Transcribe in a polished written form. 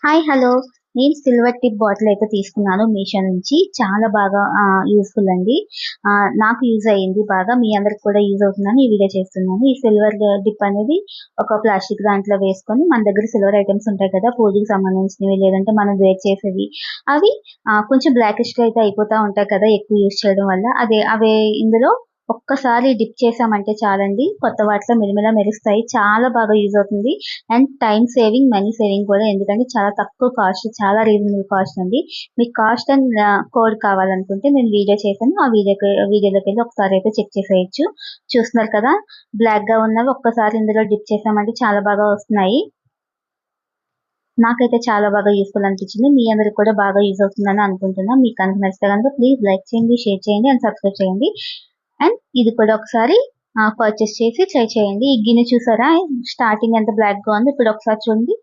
Hi hello. నేను silver tip bottle అయితే తీసుకున్నాను మీషో నుంచి. చాలా బాగా యూజ్‌ఫుల్ అండి. నాకు యూజ్ అయ్యింది బాగా. మీ అందరికి కూడా యూజ్ అవుతుందని ఈ వీడియో చేస్తున్నాను. ఈ సిల్వర్ డిప్ అనేది ఒక ప్లాస్టిక్ దాంట్లో వేసుకొని మన దగ్గర సిల్వర్ ఐటెమ్స్ ఉంటాయి కదా! పూజకి సంబంధించినవి లేదంటే మనం వేర్ చేసేవి. అవి కొంచెం బ్లాకిష్‌గా అయితే అయిపోతా ఉంటాయి కదా! ఎక్కువ యూజ్ చేయడం వల్ల. అవి ఇందులో ఒక్కసారి డిప్ చేశామంటే చాలండి. కొత్త వాటిలో మిలమిలా మెరుస్తాయి. చాలా బాగా యూజ్ అవుతుంది. And time saving, money saving కూడా. ఎందుకంటే చాలా తక్కువ కాస్ట్, చాలా రీజనబుల్ కాస్ట్ అండి. మీకు కాస్ట్ అండ్ కోడ్ కావాలనుకుంటే నేను వీడియో చేశాను. ఆ వీడియోలోకెళ్ళి ఒకసారి అయితే చెక్ చేసేయొచ్చు. చూస్తున్నారు కదా! బ్లాక్‌గా ఉన్నవి ఒక్కసారి ఇందులో డిప్ చేశామంటే చాలా బాగా వస్తున్నాయి. నాకైతే చాలా బాగా యూజ్‌ఫుల్ అనిపించింది. మీ అందరికి కూడా బాగా యూజ్ అవుతుందని అనుకుంటున్నా. మీకు కనుక నచ్చితే గనుక ప్లీజ్ లైక్ చేయండి, షేర్ చేయండి అండ్ సబ్స్క్రైబ్ చేయండి. అండ్ ఇది కూడా ఒకసారి పర్చేస్ చేసి ట్రై చేయండి. ఈ గిన్నె చూసారా? స్టార్టింగ్ ఎంత బ్లాక్‌గా ఉందో ఇప్పుడు ఒకసారి చూడండి